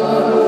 Dieu.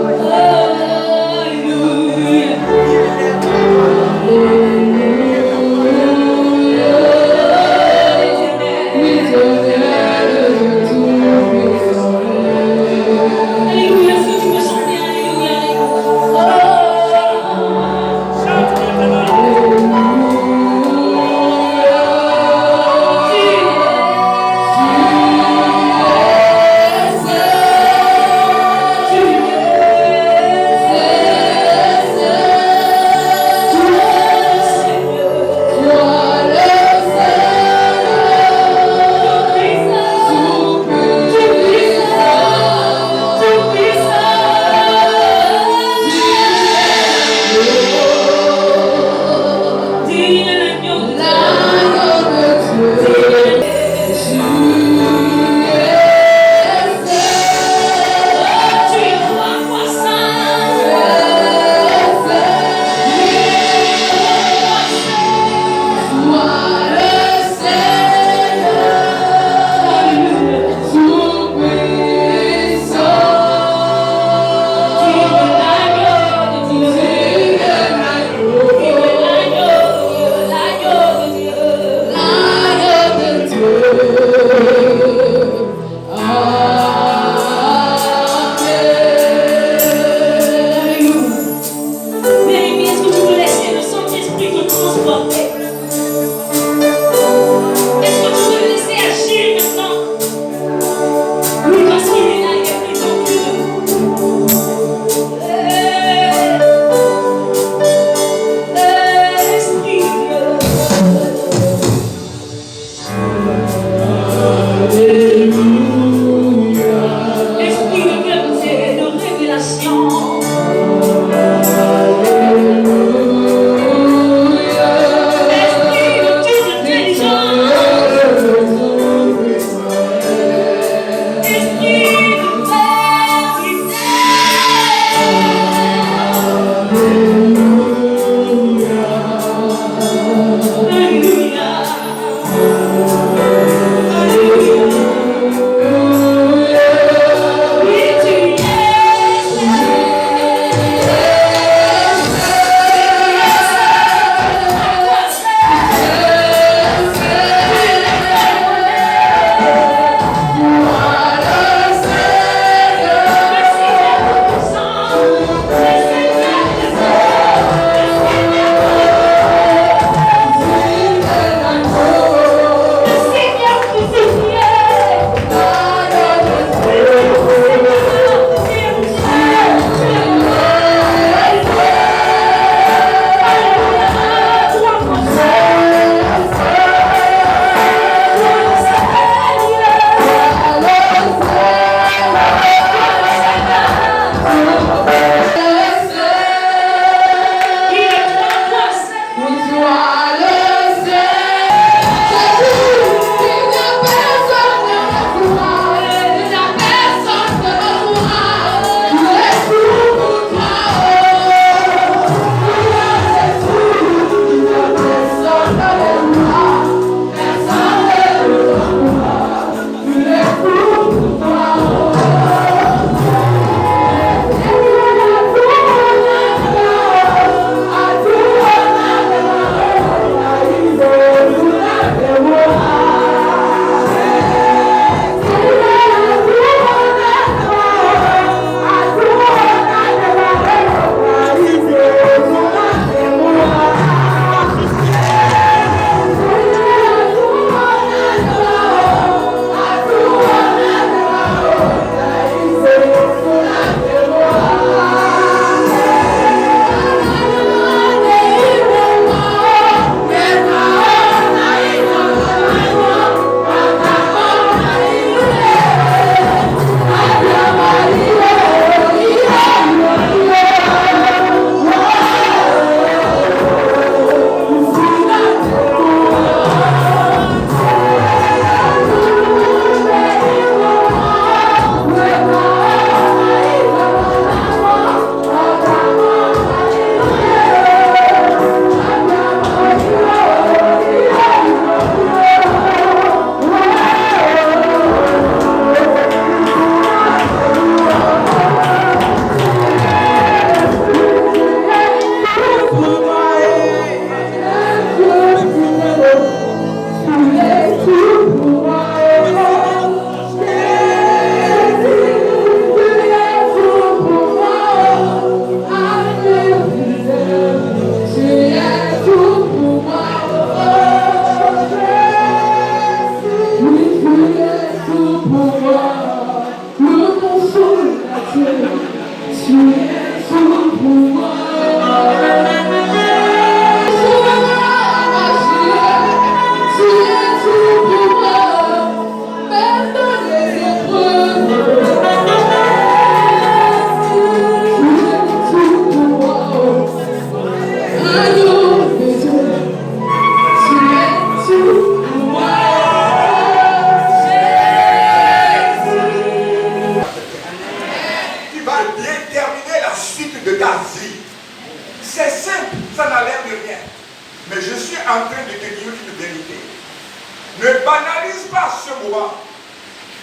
Ne banalise pas ce moment.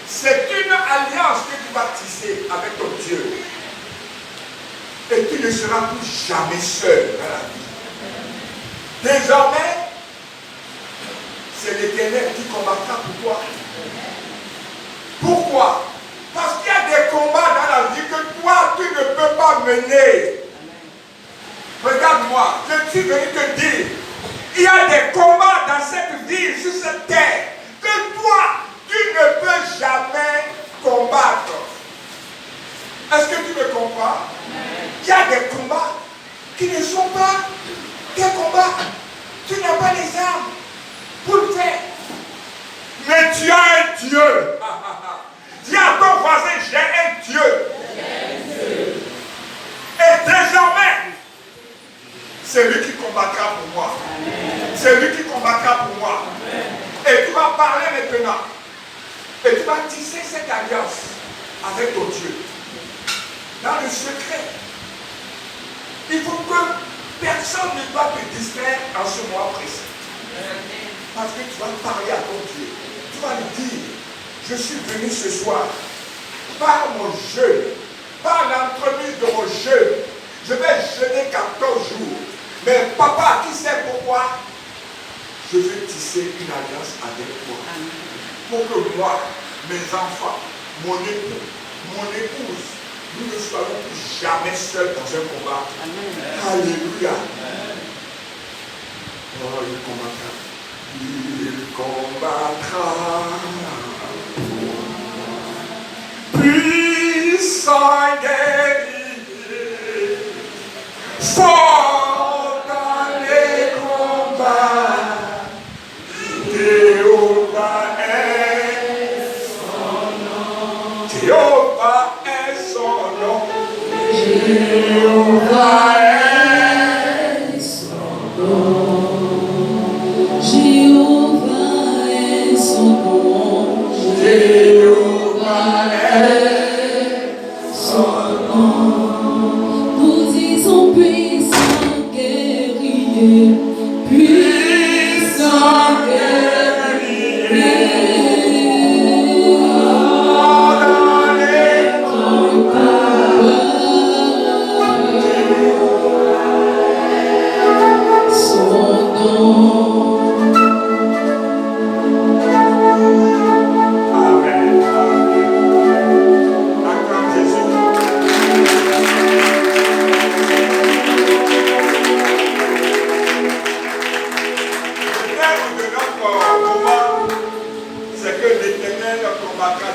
C'est une alliance que tu vas tisser avec ton Dieu. Et tu ne seras plus jamais seul dans la vie. Désormais, c'est l'Éternel qui combattra pour toi. Pourquoi? Parce qu'il y a des combats dans la vie que toi, tu ne peux pas mener. Regarde-moi, je suis venu te dire, il y a des combats dans cette vie, sur cette terre, que toi, tu ne peux jamais combattre. Est-ce que tu me comprends? Il y a des combats qui ne sont pas des combats. Tu n'as pas les armes pour le faire. Mais tu as un Dieu. Dis à ton voisin, j'ai un Dieu. Et désormais, c'est lui qui combattra pour moi. C'est lui qui combattra pour moi. Et tu vas parler maintenant. Et tu vas tisser cette alliance avec ton Dieu. Dans le secret. Il faut que personne ne doit te distraire en ce mois précis. Parce que tu vas parler à ton Dieu. Tu vas lui dire, je suis venu ce soir par mon jeûne, par l'entremise de mon jeûne. Je vais jeûner 14 jours. Mais papa, qui sait pourquoi? Je vais tisser une alliance avec toi. Pour que moi, mes enfants, mon époux, mon épouse, nous ne soyons plus jamais seuls dans un combat. Amen. Alléluia. Oh, il combattra. Il combattra. Puissant guerrier, fort dans les combats, Jéhovah est son nom. Jéhovah est son nom. Jéhovah est son nom. Jéhovah est son nom. Jéhovah est son nom. Nous disons puissant guerrier, puissant guerrier.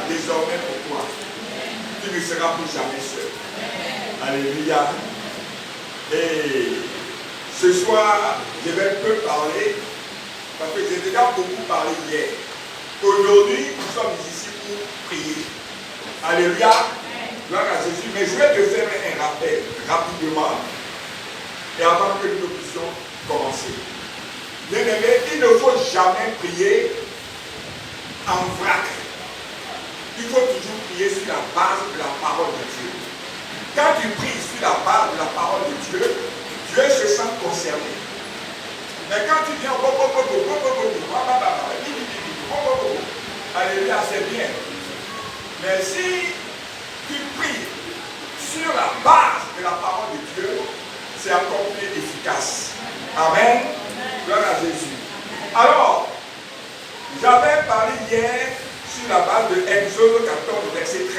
Désormais pour toi, tu ne seras plus jamais seul. Alléluia. Et ce soir, je vais peu parler, parce que j'ai déjà beaucoup parlé hier. Aujourd'hui, nous sommes ici pour prier. Alléluia. Gloire à Jésus. Mais je vais te faire un rappel rapidement, et avant que nous puissions commencer. Bien-aimé, il ne faut jamais prier en vrac. Il faut toujours prier sur la base de la parole de Dieu. Quand tu pries sur la base de la parole de Dieu, Dieu se sent concerné. Mais quand tu viens, alléluia, c'est bien. Mais si tu pries sur la base de la parole de Dieu, c'est encore plus efficace. Amen. Gloire à Jésus. Alors, j'avais parlé hier sur la base de Exode 14, verset 13.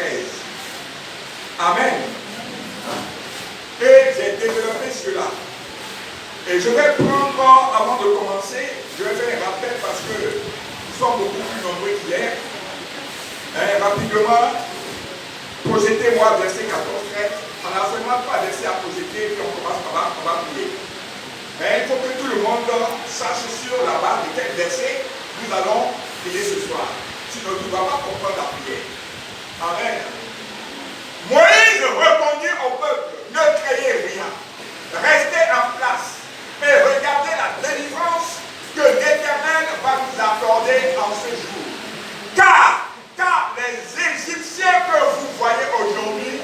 Amen. Et j'ai développé cela. Et je vais prendre, avant de commencer, je vais faire un rappel parce que nous sommes beaucoup plus nombreux qu'hier. Rapidement, projetez-moi verset 14, 13. On n'a seulement pas verset à projeter, puis on va prier. Mais il faut que tout le monde sache sur la base de quel verset nous allons prier ce soir. Sinon, tu ne vas pas comprendre la prière. Amen. Moïse répondit au peuple, ne craignez rien. Restez en place et regardez la délivrance que l'Éternel va nous accorder en ce jour. Car les Égyptiens que vous voyez aujourd'hui,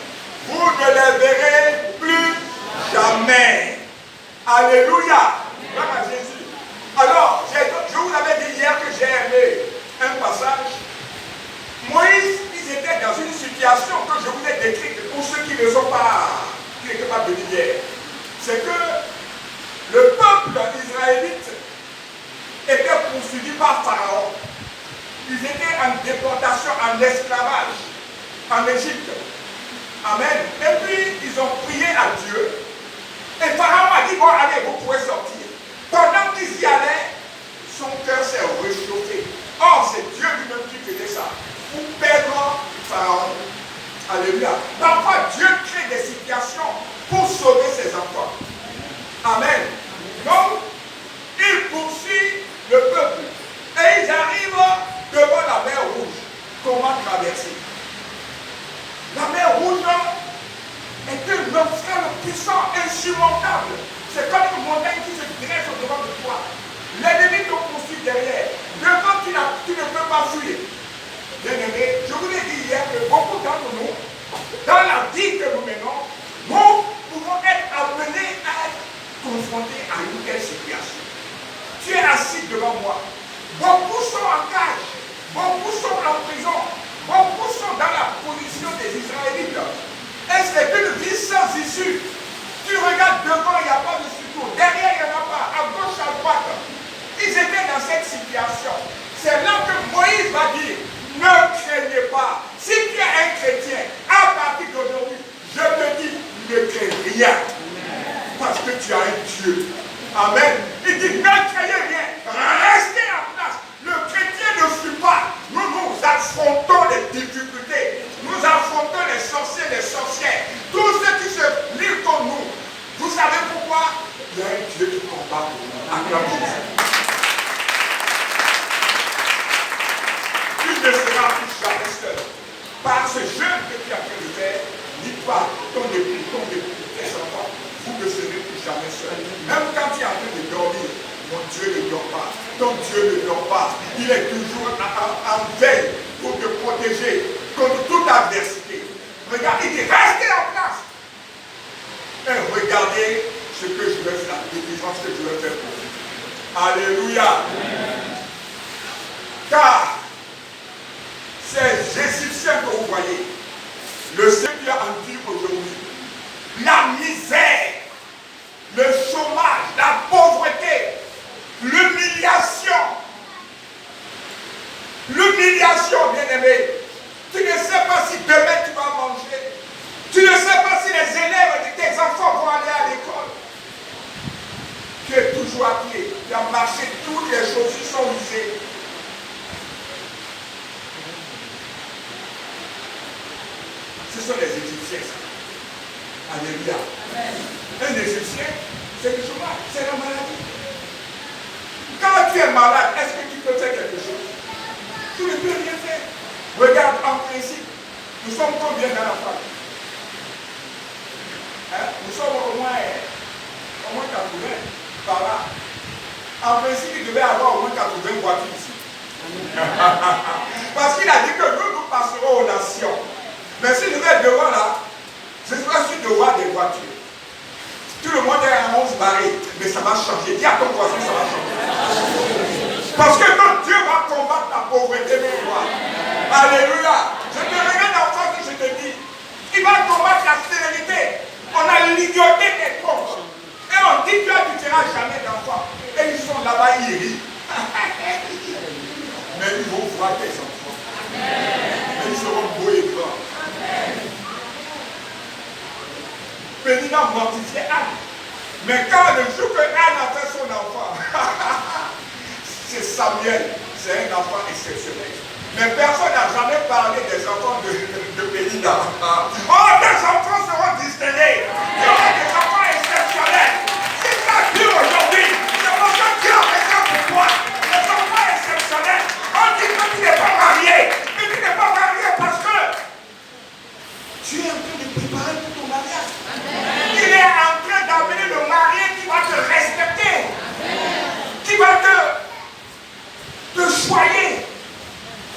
vous ne les verrez plus jamais. Alléluia. Gloire à Jésus. Alors, je vous avais dit hier que j'ai aimé passage, Moïse, ils étaient dans une situation que je vous ai décrite pour ceux qui ne sont pas, qui n'étaient pas venus hier. C'est que le peuple israélite était poursuivi par Pharaon. Ils étaient en déportation, en esclavage, en Égypte. Amen. Et puis, ils ont prié à Dieu. Et Pharaon a dit, bon, allez, vous pouvez sortir. Pendant qu'ils y allaient, son cœur s'est réchauffé. Or, c'est Dieu lui-même qui faisait ça. Pour perdre Pharaon. Alléluia. Parfois, Dieu crée des situations pour sauver ses enfants. Amen. Donc, il poursuit le peuple. Et ils arrivent devant la mer Rouge. Comment traverser? La mer Rouge est un obstacle puissant, insurmontable. C'est comme une montagne qui se dresse au-devant de toi. L'ennemi te poursuit derrière. Devant, tu ne peux pas fuir. Bien-aimé, je vous l'ai dit hier que beaucoup d'entre nous, dans la vie que nous menons, nous pouvons être amenés à être confrontés à une telle situation. Tu es assis devant moi. Beaucoup sont en cage. Beaucoup sont en prison. Beaucoup sont dans la position des Israélites. Et c'est une vie sans issue. Tu regardes devant, il n'y a pas de secours. Derrière, il n'y en a pas. À gauche, à droite. Ils étaient dans cette situation. C'est là que Moïse va dire, ne craignez pas. Si tu es un chrétien, à partir d'aujourd'hui, je te dis, ne crains rien. Parce que tu as un Dieu. Amen. Il dit, ne craignez rien. Restez en place. Le chrétien ne fuit pas. Nous affrontons les difficultés. Nous affrontons les sorciers, les sorcières. Tous ceux qui se livrent comme nous. Vous savez pourquoi? Il y a un Dieu qui combat pour nous. Acclamons. Tu ne seras plus jamais seul. Par ce jeûne que tu as fait de faire, dis-toi, ton époux, tes enfants, vous ne serez plus jamais seul. Même quand tu es en train de dormir, mon Dieu ne dort pas. Ton Dieu ne dort pas. Il est toujours en veille pour te protéger contre toute adversité. Regarde, il dit, restez en place. Et regardez ce que je vais faire, la délivrance que je vais faire pour vous. Alléluia. Car ces Égyptiens que vous voyez, le Seigneur en dit aujourd'hui, la misère, le chômage, la pauvreté, l'humiliation, bien-aimé. Tu ne sais pas si demain tu vas manger. Tu ne sais pas si les élèves de tes enfants vont aller à l'école. Tu es toujours à pied. Tu as marché, toutes les chaussures sont usées. Ce sont les Égyptiens, ça. Alléluia. Un Égyptien, c'est le chômage, c'est la maladie. Quand tu es malade, est-ce que tu peux faire quelque chose? Tu ne peux rien faire. Regarde, en principe, nous sommes combien dans la famille? Nous sommes au moins 80 par là. En principe, il devait y avoir au moins 80 voitures ici. Parce qu'il a dit que nous passerons aux nations. Mais si je vais devant là, je suis devant des voitures. Tout le monde est en 11 barrés, mais ça va changer. Dis à ton voisin, ça va changer. Parce que notre Dieu va combattre la pauvreté pour toi. Alléluia. Je te regarde en face et je te dis, il va combattre la stérilité. On a lignoté des pauvres. Et on dit, toi, tu ne seras jamais d'enfant. Et ils sont là-bas, ils rient. Mais ils vont voir tes enfants. Mais ils seront beaux et grands. Pénina mortifiait Anne. Mais quand le jour que Anne a fait son enfant, c'est Samuel, c'est un enfant exceptionnel. Mais personne n'a jamais parlé des enfants de Pénina. Oh, tes enfants seront distingués. Il y aura des enfants exceptionnels. C'est ça Dieu aujourd'hui. C'est pour ça que Dieu a fait ça pour toi. Des enfants exceptionnels. On dit que tu n'es pas marié. Mais tu n'es pas marié parce que tu es en train de préparer pour ton mariage. Amen. Il est en train d'amener le marié qui va te respecter. Amen. Qui va te choyer.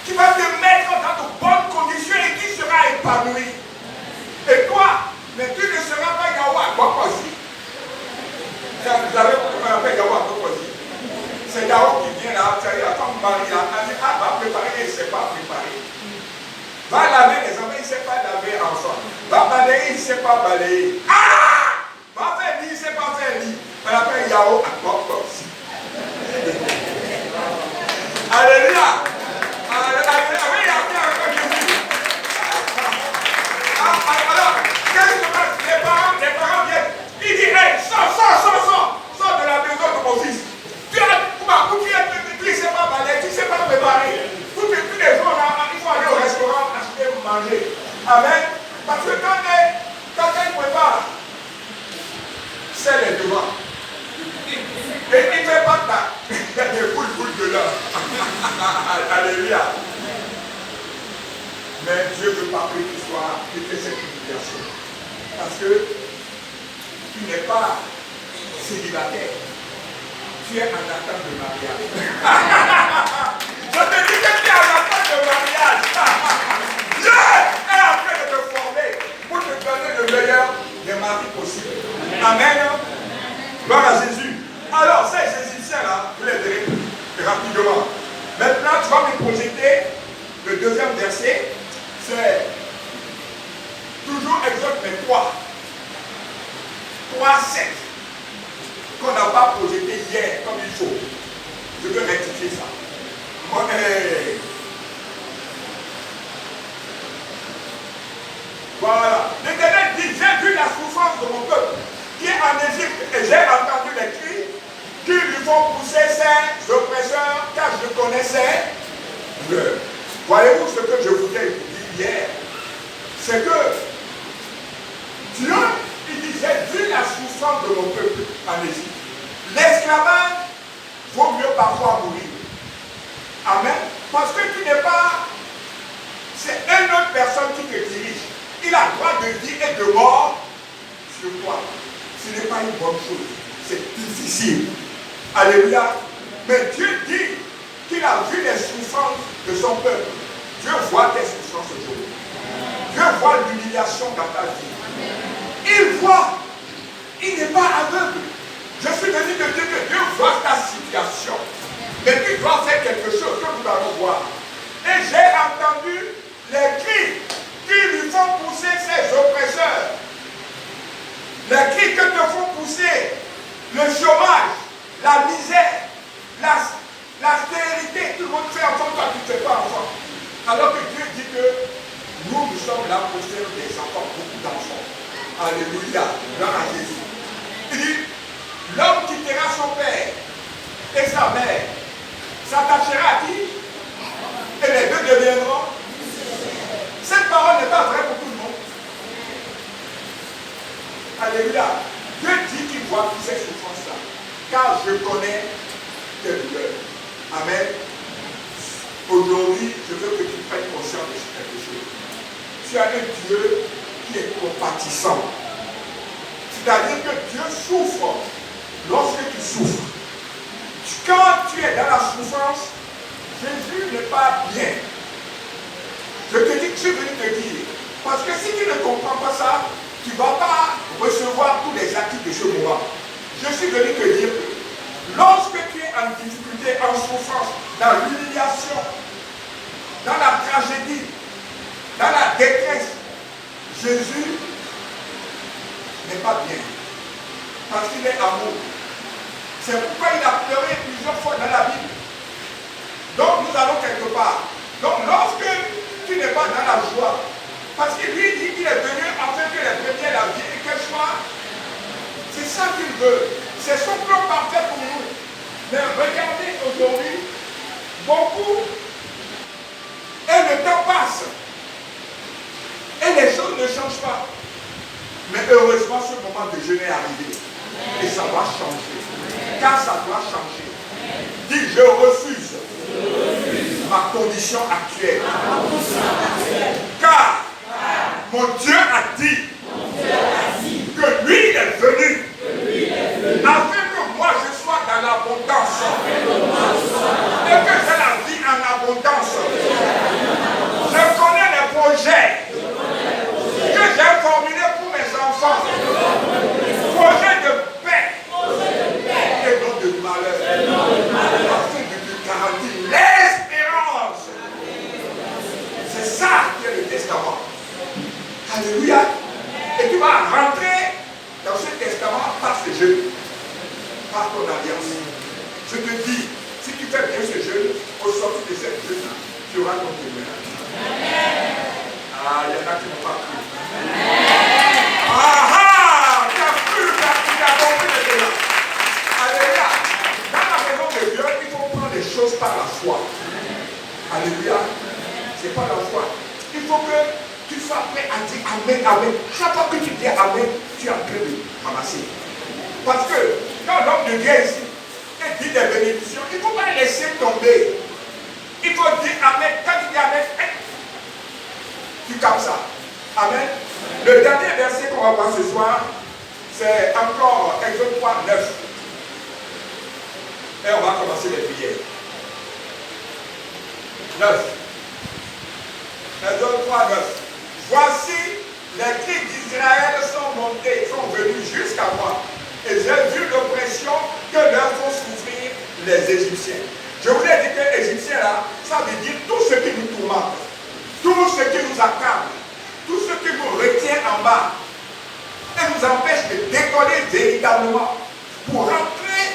Qui va te mettre dans de bonnes conditions et qui sera épanoui. Et toi, mais tu ne seras pas Yahweh à Bokosi. Vous savez comment on appelle Yahweh à Bokosi? C'est Yahweh qui vient là, tu as ton mari là, va préparer balayer. Ah! Pas faire lit, c'est pas faire lit. On appelle Yao à quoi aussi. Alléluia. Alors, qu'est-ce qui se passe? Les parents viennent. Ils disent, hey, sors de la maison de mon fils. Tu ne sais pas balayer, tu ne sais pas préparer. Tous les jours, il faut aller au restaurant acheter ou manger. Amen. Parce que quand elle prépare, c'est les devants. Et il ne fait pas de là. Il y a des boules dedans. Alléluia. Mais Dieu veut pas que tu sois, que tu aies cette humiliation. Parce que tu n'es pas célibataire. Tu es en attente de mariage. Je te dis que tu es en attente de mariage. Dieu est en train de te former pour te donner le meilleur des maris possibles. Amen. Gloire à Jésus. Alors, ces Égyptiens-là, vous les verrez rapidement. Maintenant, tu vas me projeter le deuxième verset. C'est toujours Exode 3, 7, qu'on n'a pas projeté hier comme il faut. Je veux rectifier ça. Voilà. L'Éternel dit, j'ai vu la souffrance de mon peuple qui est en Égypte et j'ai entendu les cris qui lui font pousser ses oppresseurs car je connaissais leur. Voyez-vous ce que je voulais dire hier? C'est que Dieu, il dit, j'ai vu la souffrance de mon peuple en Égypte. L'esclavage vaut mieux parfois mourir. Amen. Parce que tu n'es pas... C'est une autre personne qui te dirige. Il a droit de vie et de mort sur toi. Ce n'est pas une bonne chose. C'est difficile. Alléluia. Mais Dieu dit qu'il a vu les souffrances de son peuple. Dieu voit tes souffrances aujourd'hui. Dieu voit l'humiliation dans ta vie. Il voit. Il n'est pas aveugle. Je suis venu te dire que Dieu voit ta situation. Mais tu dois faire quelque chose que nous allons voir. Et j'ai entendu les cris qui lui font pousser ses oppresseurs. Les cris que te font pousser le chômage, la misère, la stérilité. Tout le monde fait enfant, toi tu ne fais pas enfant. Alors que Dieu dit que nous sommes là pour faire des enfants, beaucoup d'enfants. Alléluia, gloire à Jésus. Il dit, l'homme quittera son père et sa mère, s'attachera à qui? Et les deux deviendront. Cette parole n'est pas vraie pour tout le monde. Alléluia. Dieu dit qu'il voit toutes ces souffrances-là. Car je connais tes douleurs. Amen. Aujourd'hui, je veux que tu prennes conscience de quelque chose. Tu as un Dieu qui est compatissant. C'est-à-dire que Dieu souffre lorsque tu souffres. Quand tu es dans la souffrance, Jésus n'est pas bien. Je te dis que je suis venu te dire. Parce que si tu ne comprends pas ça, tu ne vas pas recevoir tous les acquis de ce moment. Je suis venu te dire que lorsque tu es en difficulté, en souffrance, dans l'humiliation, dans la tragédie, dans la détresse, Jésus n'est pas bien. Parce qu'il est amour. C'est pourquoi il a pleuré plusieurs fois dans la Bible. Donc nous allons quelque part. Donc lorsque tu n'es pas dans la joie, parce qu'il lui dit qu'il est venu afin que les premiers la vie et qu'elle soit. C'est ça qu'il veut. C'est son plan parfait pour nous. Mais regardez aujourd'hui, beaucoup, et le temps passe. Et les choses ne changent pas. Mais heureusement, ce moment de jeûne est arrivé. Et ça va changer. Car ça doit changer. Dis, je refuse ma condition actuelle. Car mon Dieu a dit que lui il est venu afin que moi je sois dans l'abondance et que j'ai la vie en abondance. Je connais les projets que j'ai formulés pour mes enfants. Projet de paix et non de malheur. Afin de te garantir l'espérance. C'est ça qui est le testament. Alléluia. Et tu vas rentrer dans ce testament par ce jeûne, par ton alliance. Je te dis, si tu fais bien ce jeûne, au sortir de cette jeûne, tu auras ton témoignage. Ah, il y en a qui n'ont pas cru. Ah ah, tu as cru, tu as compris maintenant. Alléluia. Dans la maison de Dieu, il faut prendre les choses par la foi. Alléluia. C'est pas la foi. Il faut que tu sois prêt à dire Amen, Amen. Chaque fois que tu dis Amen, tu es en train de ramasser. Parce que quand l'homme de Dieu ici dit des bénédictions, il ne faut pas les laisser tomber. Il faut dire Amen. Quand tu dis Amen, tu captes ça. Amen. Le dernier verset qu'on va voir ce soir, c'est encore Exode 3, 9. Et on va commencer les prières. 9. Exode 3, 9. Voici, les cris d'Israël sont montés, sont venus jusqu'à moi. Et j'ai vu l'oppression que leur font souffrir les Égyptiens. Je vous ai dit que les Égyptiens là, ça veut dire tout ce qui nous tourmente, tout ce qui nous accable, tout ce qui nous retient en bas et nous empêche de décoller véritablement pour rentrer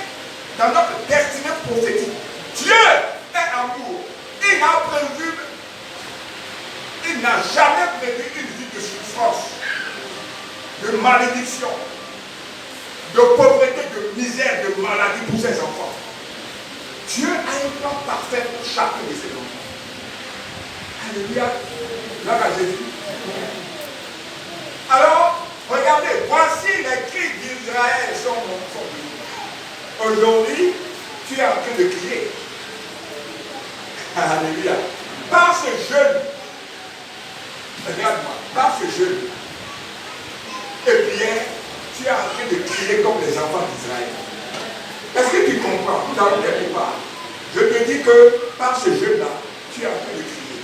dans notre destinée prophétique. Dieu est amour. Il n'a jamais prévu une vie de souffrance, de malédiction, de pauvreté, de misère, de maladie pour ses enfants. Dieu a un plan parfait pour chacun de ses enfants. Alléluia. Là, Jésus. Alors, regardez, voici les cris d'Israël sont venus. Aujourd'hui, tu es en train de crier. Alléluia. Par ce jeûne, regarde-moi, par ce jeûne et prière, tu es en train de crier comme les enfants d'Israël. Est-ce que tu comprends? Nous allons quelque part. Je te dis que par ce jeûne-là, tu es en train de crier.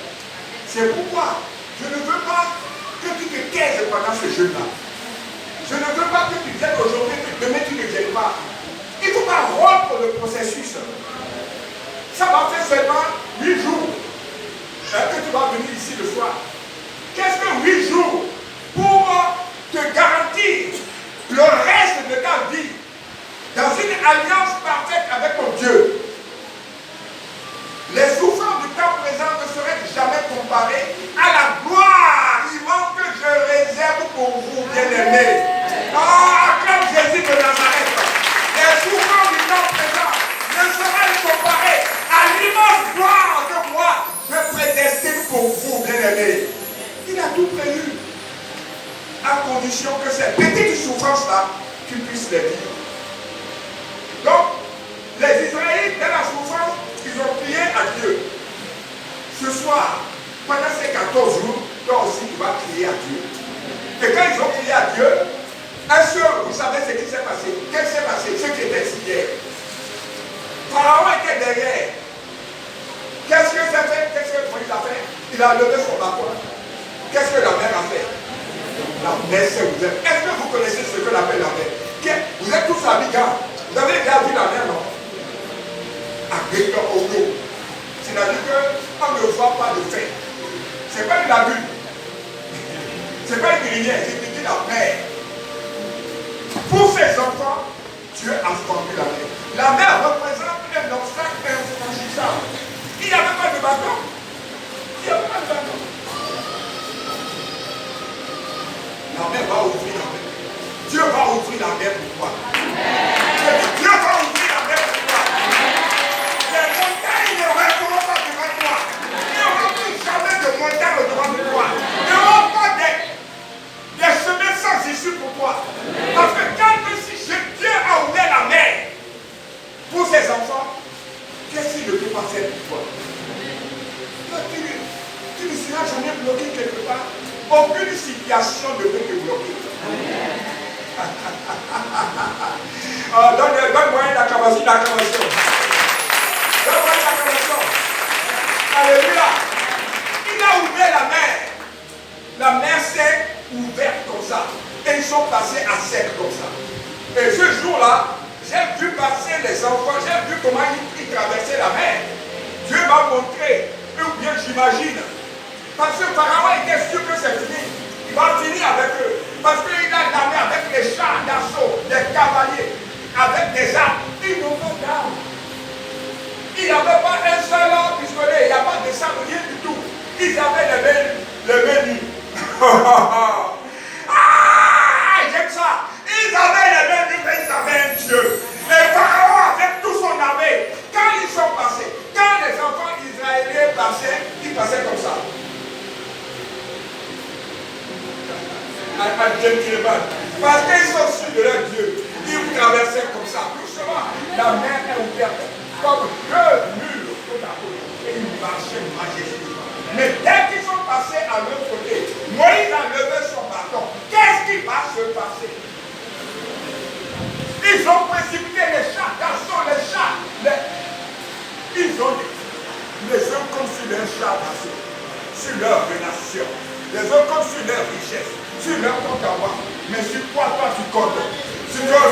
C'est pourquoi je ne veux pas que tu te taises pendant ce jeûne-là. Je ne veux pas que tu viennes aujourd'hui, que demain tu ne viennes pas. Il ne faut pas rompre le processus. Ça va faire seulement 8 jours que tu vas venir ici le soir. Qu'est-ce que 8 jours pour te garantir le reste de ta vie dans une alliance parfaite avec ton Dieu? Les souffrances du temps présent ne seraient jamais comparées à la gloire immense que je réserve pour vous, bien-aimés. Ah, comme Jésus de Nazareth, les souffrances du temps présent ne seraient comparées à l'immense gloire que moi je prédestine pour vous, bien-aimés. Il a tout prévu, à condition que ces petites souffrances-là, tu puisses les vivre. Donc, les Israélites, dans la souffrance, ils ont prié à Dieu. Ce soir, pendant ces 14 jours, toi aussi, tu vas crier à Dieu. Et quand ils ont crié à Dieu, est-ce que vous savez ce qui s'est passé? Qu'est-ce qui s'est passé? Ce qui était ici hier. Pharaon était derrière. Qu'est-ce que ça fait? Qu'est-ce que Moïse a fait? Il a levé son bâton. Qu'est-ce que la mer a fait? La mer s'est ouverte. Est-ce que vous connaissez ce que l'appelle la mer? Vous êtes tous amigants. Vous avez déjà vu la mer, non? Avec au dos. C'est-à-dire qu'on ne voit pas de fait. Ce n'est pas une lagune. Ce n'est pas une rivière, c'est dit la mer. Pour ses enfants, Dieu a formé la mer. La mer représente un obstacle infranchissable. Il n'y avait pas de bateau. Il n'y avait pas de bateau. La mer va ouvrir la mer. Dieu va ouvrir la mer pour toi. Dieu va ouvrir la mer pour toi. Les montagnes ne resteront pas devant toi. Il n'y aura plus jamais de montagnes devant toi. Il n'y aura pas des chemins sans issue pour toi. Parce que quand Dieu a ouvert la mer pour ses enfants, qu'est-ce qu'il ne peut pas faire pour toi? Tu ne seras jamais bloqué quelque part. Aucune situation ne peut te bloquer. Donne-moi une acclamation. Donne-moi une acclamation. Alléluia. Il a ouvert la mer. La mer s'est ouverte comme ça. Et ils sont passés à sec comme ça. Et ce jour-là, j'ai vu passer les enfants, j'ai vu comment ils traversaient la mer. Dieu m'a montré, ou bien j'imagine. Parce que Pharaon était sûr que c'est fini. Il va finir avec eux. Parce qu'il a l'armée avec les chars d'assaut, des cavaliers, avec des armes. Ils n'ont pas d'armes. Il n'y avait pas un seul pistolet, il n'y a pas de sabre, rien du tout. Ils avaient les mains nues. Ah, j'aime ça. Ils avaient les mains nues, mais ils avaient un Dieu. Et Pharaon, avec tout son armée, quand ils sont passés, quand les enfants israéliens passaient, ils passaient comme ça. Parce qu'ils sont sûrs de leur Dieu. Ils traversaient comme ça. Doucement, la mer est ouverte. Comme deux murs côte à côte. Et ils marchaient majestueusement. Mais dès qu'ils sont passés à l'autre côté, Moïse a levé son bâton. Qu'est-ce qui va se passer? Ils ont précipité les chars d'assaut, les chars. Ils ont les hommes comme sur les chars d'assaut, sur leur relation, les hommes comme sur leur richesse, sur leur compte à moi. Mais sur quoi toi tu comptes? Sur quoi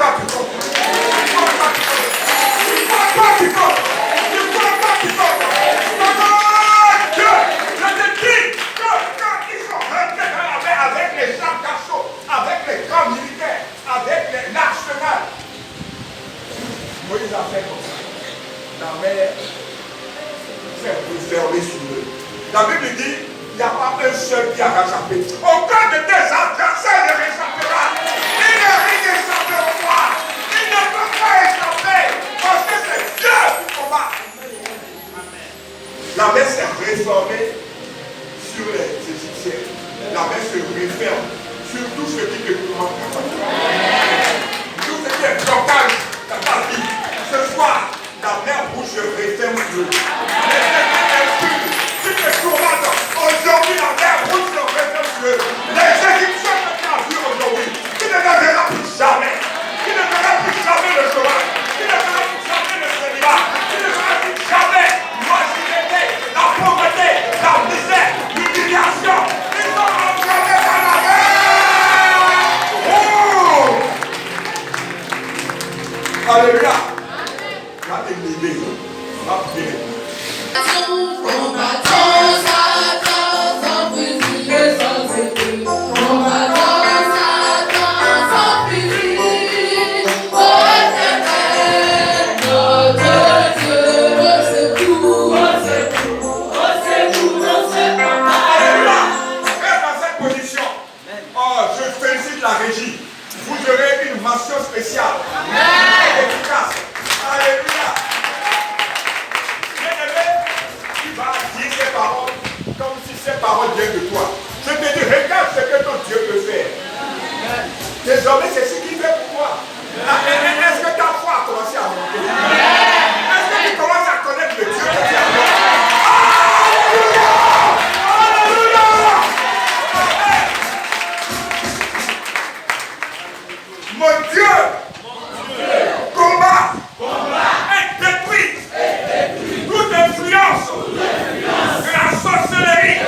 toi tu comptes? Sur quoi toi tu comptes? Sur quoi toi tu comptes? Sur quoi toi tu comptes? Dieu, je te dis que quand ils sont rentrés dans la mer avec les chars d'assaut, avec les camps militaires, avec l'arsenal, Moïse a fait comme ça. La mer s'est refermée sur eux. La Bible dit, il n'y a pas un seul qui a réchappé. Aucun de tes adversaires ne réchappera. Ils ne réchapperont pas. Ils ne peuvent pas échapper. Parce que c'est Dieu qui combat. La mer s'est réformée sur les Égyptiens. La mer se referme sur tout ce qui te commande. Tout ce qui est blocage dans ta vie. Ce soir, la mer rouge se referme sur eux. Tu te commandes. Aujourd'hui, la mer rouge se referme sur eux. Les Égyptiens que tu as vus aujourd'hui, tu ne les verras plus jamais. Tu ne verras plus jamais le chômage. Tu ne verras plus jamais le célibat. Tu ne verras plus jamais l'oisiveté, la pauvreté, la misère, l'humiliation. Ils sont entraînés dans la mer. Oh! Alléluia. Va te lever. Va prier. Vous aurez une mention spéciale. Efficace. Alléluia. Bien-aimé, tu vas dire ces paroles comme si ces paroles viennent de toi. Je te dis, regarde ce que ton Dieu peut faire. Désormais, c'est ce qu'il fait pour toi. Est-ce que ta foi a commencé à monter? Est-ce que tu commences à connaître le Dieu que tu as? Mon Dieu, combat et détruit toute influence de la sorcellerie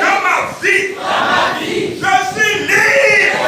dans ma vie. Je suis libre.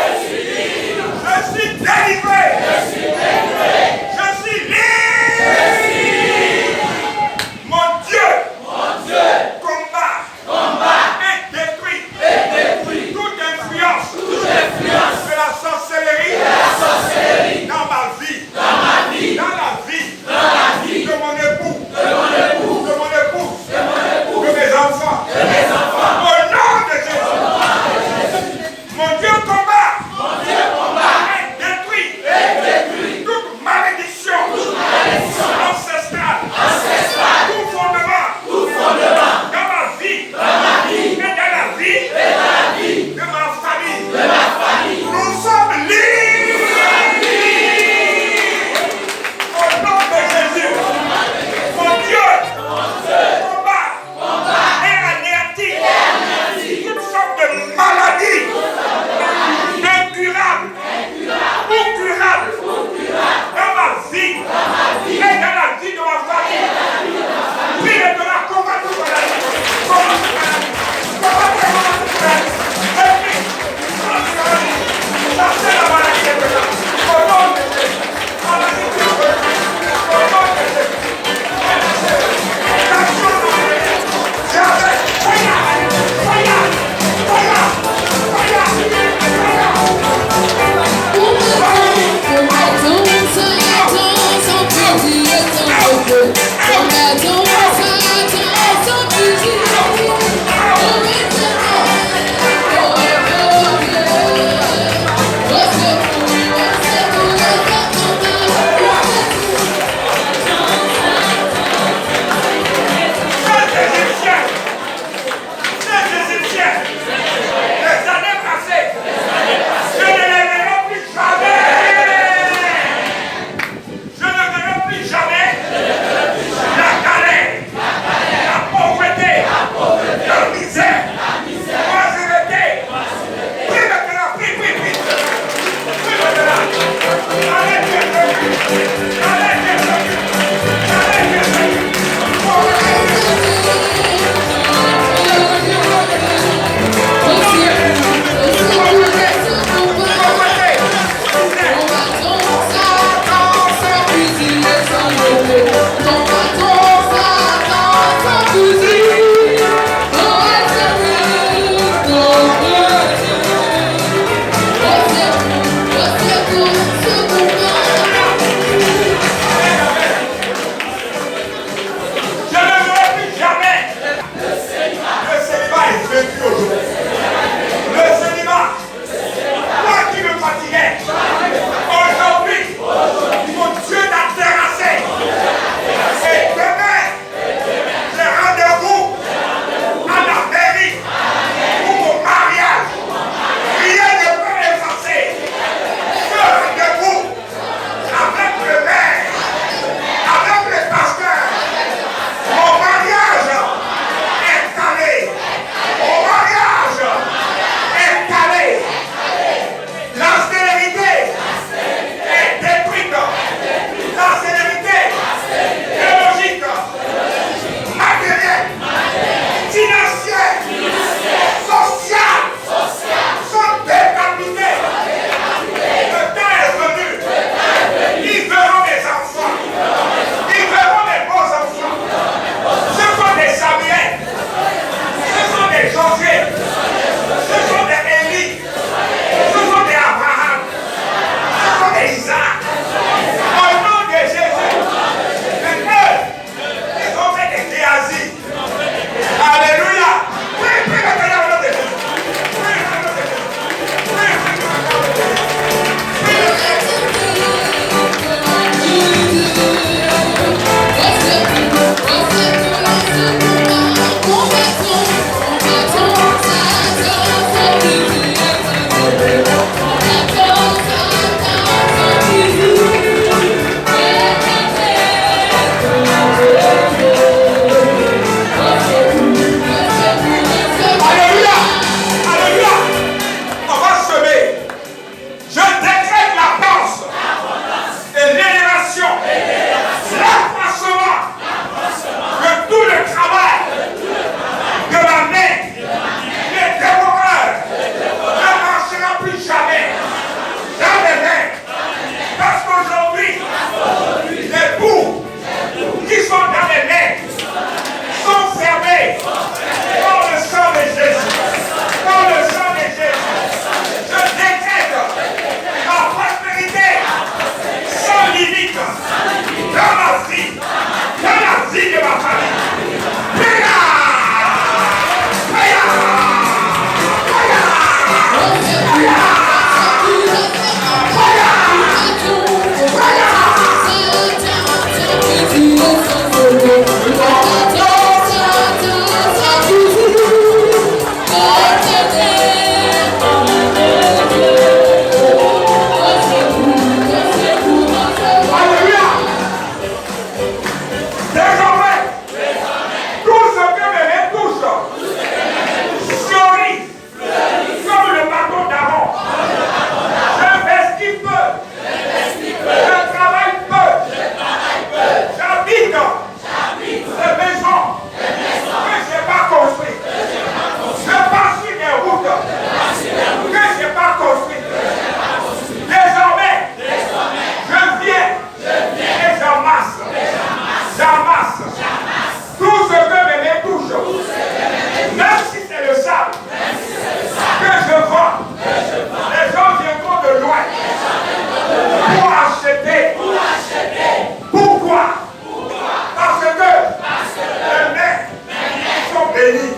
bénis.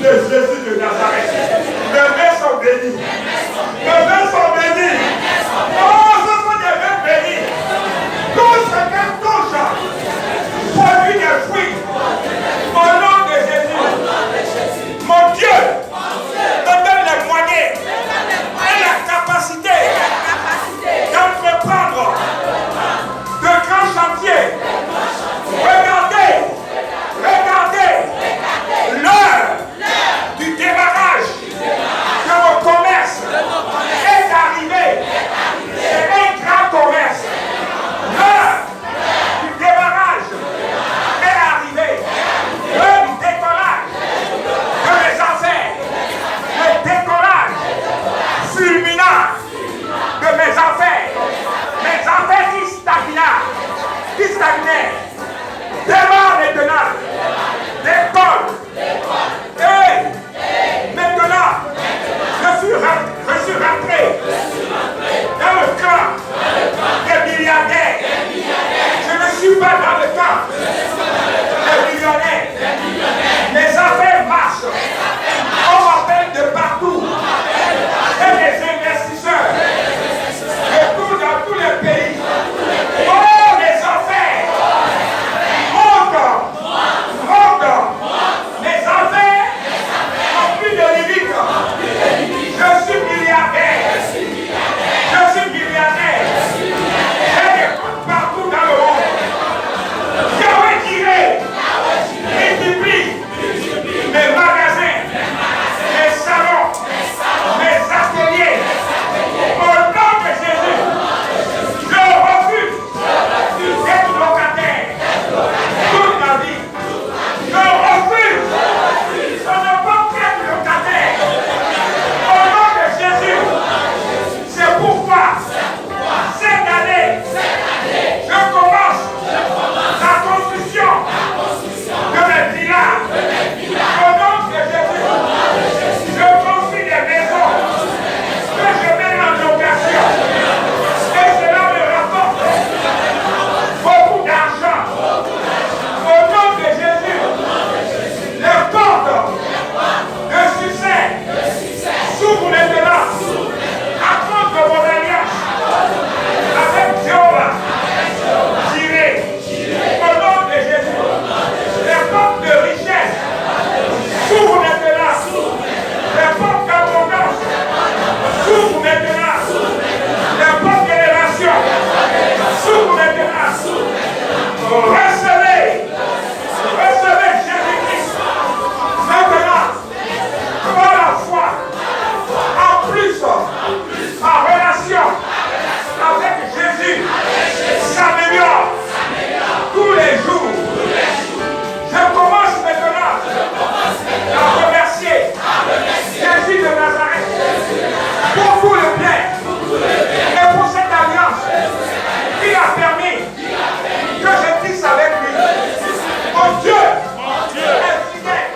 Le Jésus de Nazareth. Mes mains sont bénies. Mes mains sont bénies. Oh, ce sont des mains bénies. Tout ce qu'elle touche produit des fruits. Au nom de Jésus. Mon Dieu me donne les moyens et la capacité d'entreprendre de grands chantiers. Regardez l'heure du démarrage de mon commerce est arrivée. C'est un grand commerce. L'heure du démarrage est arrivée. L'heure du décollage de mes affaires. Le décollage fulminant de mes affaires. Mes affaires qui stagnaient. Démarre maintenant. L'école. Et maintenant, je suis rentré dans le camp des milliardaires. Je ne suis pas dans le camp des millionnaires. Les affaires marchent. On m'appelle de partout. Et les investisseurs. Et tout dans tous les pays. Oh, les affaires. Les affaires n'ont plus de limite. Je suis milliardaire. J'ai des comptes partout dans le monde. Yahweh dirait, multiplie mes magasins, mes salons, mes ateliers. Au nom de Jésus, je refuse d'être locataire toute ma vie. Je refuse de ne pas être locataire. Au nom de Jésus, c'est pourquoi cette année, je commence la construction de mes villas. Au nom de Jésus, je construis des maisons que je mets en location. Et cela me rapporte beaucoup d'argent. Au nom de Jésus, les portes de succès s'ouvrent maintenant à cause de mon alliance avec Jéhovah. Tirez. Au nom de Jésus, les portes de richesse s'ouvrent maintenant. Les portes d'abondance s'ouvrent maintenant. Les portes d'élévation s'ouvrent maintenant. Recevez Jésus-Christ maintenant par la foi. En plus, ma relation avec Jésus s'améliore tous les jours. Je commence maintenant à remercier Jésus de Nazareth pour tout le bien et pour cette alliance qui a permis que je tisse avec lui. Mon Dieu est fidèle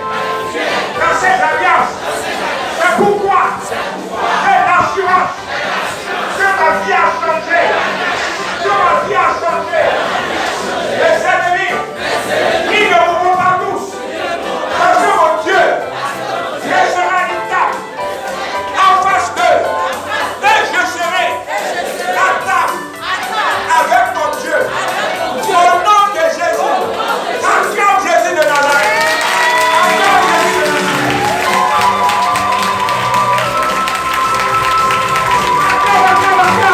dans cette alliance. C'est pourquoi j'ai l'assurance que ma vie a changé. Que ma vie a changé. Les ennemis, ils ne mourront pas tous. Parce que mon Dieu restera intact en face d'eux. Et je serai à table avec mon Dieu. Au nom de Jésus. Acclame Jésus de Nazareth. Acclame Jésus de Nazareth. Acclame.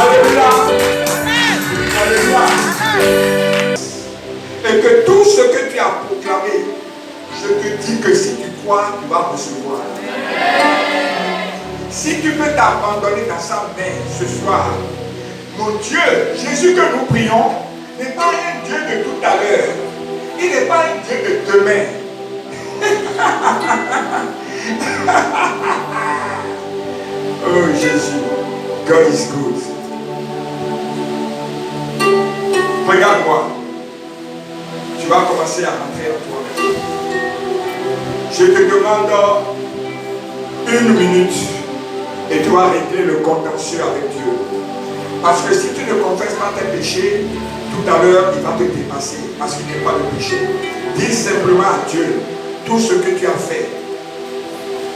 Alléluia. Alléluia. Et que tout ce que tu as proclamé, je te dis que si tu crois, tu vas recevoir. Si tu peux t'abandonner dans sa main ce soir, mon Dieu, Jésus que nous prions, n'est pas un Dieu de tout à l'heure. Il n'est pas un Dieu de demain. Oh Jésus, God is good. Regarde-moi. Tu vas commencer à rentrer en toi-même. Je te demande 1 minute et tu vas régler le contentieux avec Dieu. Parce que si tu ne confesses pas tes péchés, tout à l'heure, il va te dépasser parce qu'il n'est pas le péché. Dis simplement à Dieu tout ce que tu as fait.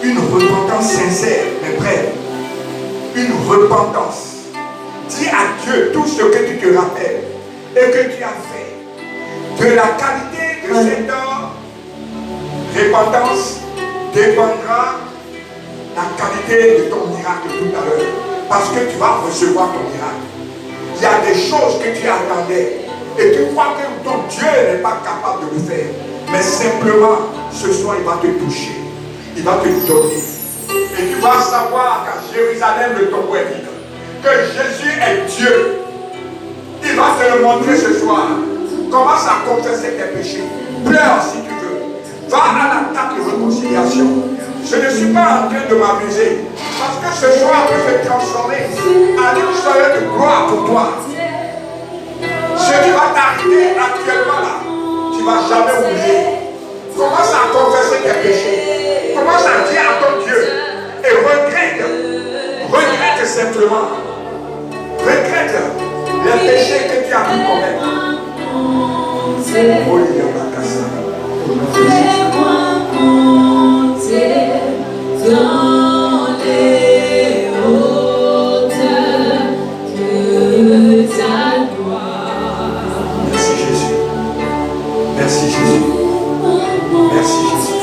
Une repentance sincère, mais brève. Une repentance. Dis à Dieu tout ce que tu te rappelles et que tu as fait. De la qualité de cette repentance dépendra la qualité de ton miracle tout à l'heure. Parce que tu vas recevoir ton miracle. Il y a des choses que tu attendais et tu crois que ton Dieu n'est pas capable de le faire. Mais simplement, ce soir, il va te toucher. Il va te donner. Et tu vas savoir qu'à Jérusalem, le tombeau est vide. Que Jésus est Dieu. Il va te le montrer ce soir. Commence à confesser tes péchés. Pleure si tu veux. Va à la table de réconciliation. Je ne suis pas en train de m'amuser. Parce que ce soir peut se transformer en une soirée de gloire pour toi. Ce qui va t'arriver actuellement là, tu ne vas jamais oublier. Commence à confesser tes péchés. Commence à dire à ton Dieu. Et regrette. Regrette simplement. Regrette les péchés que tu as pu commettre. Oh, il y a la casse. Fais-moi monter dans les hauteurs de ta gloire. Merci Jésus. Merci Jésus. Merci Jésus.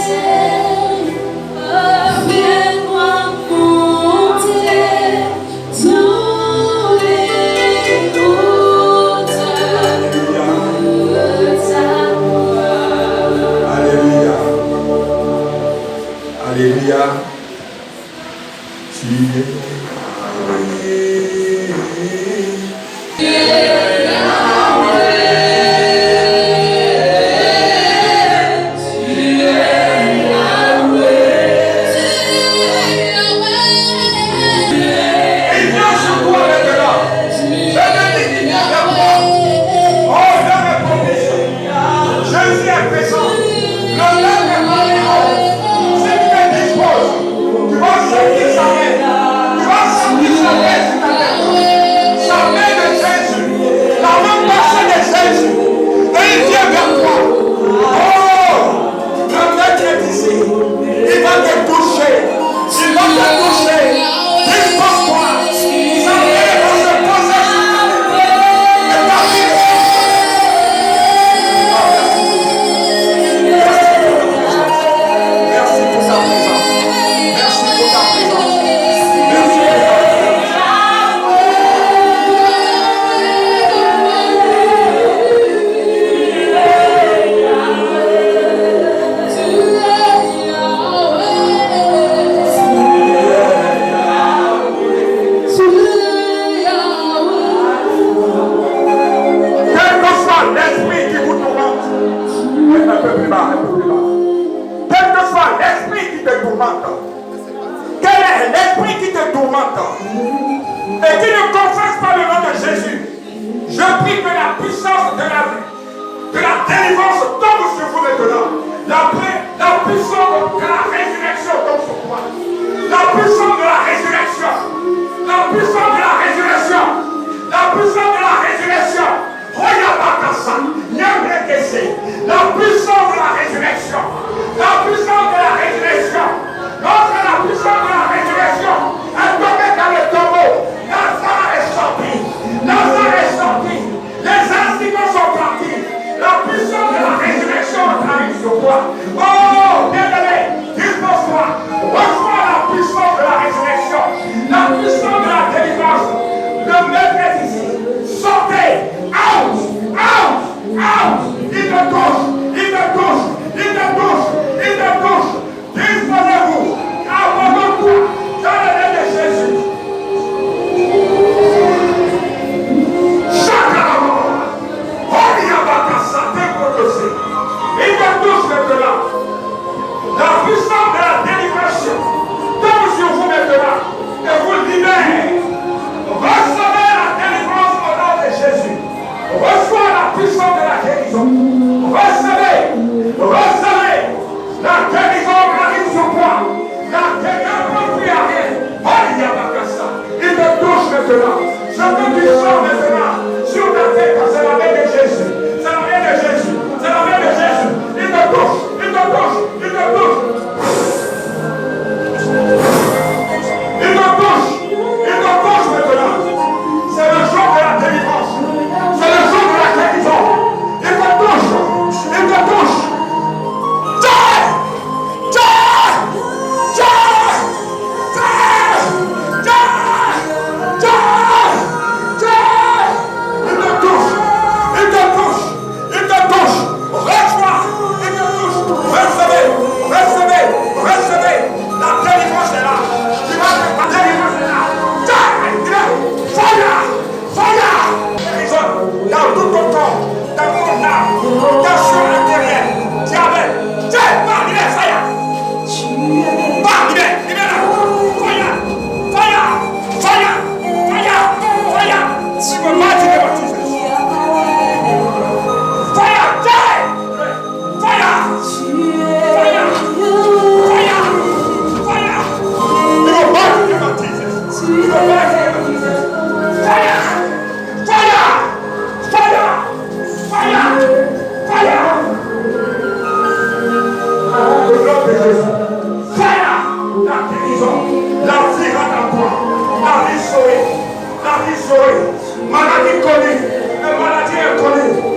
Fais-moi monter dans les hauteurs de ta gloire. Alléluia. Alléluia. Tu es la puissance de la résurrection, la puissance de la délivrance, Je veux que tu sors maintenant sur ta tête. C'est la main de Jésus. C'est la main de Jésus. C'est la main de Jésus. Il te touche. Il te touche. Il te touche. Il te touche. Il te touche maintenant. C'est le jour de la délivrance. C'est le jour de la guérison. Il te touche. Il te touche. Maladie connue, maladie inconnue.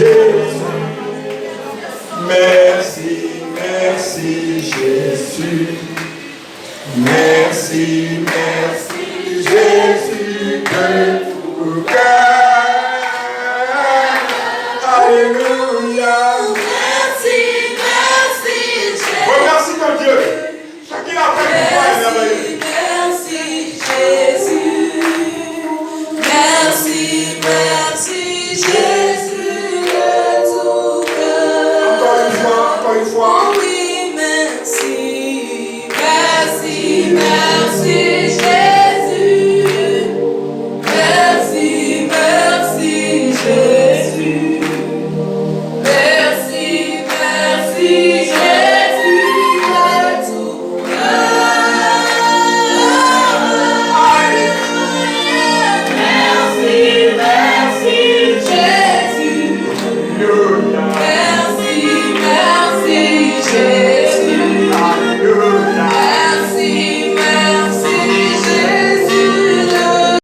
Jésus. Merci, merci Jésus. Merci, merci Jésus, que tout cœur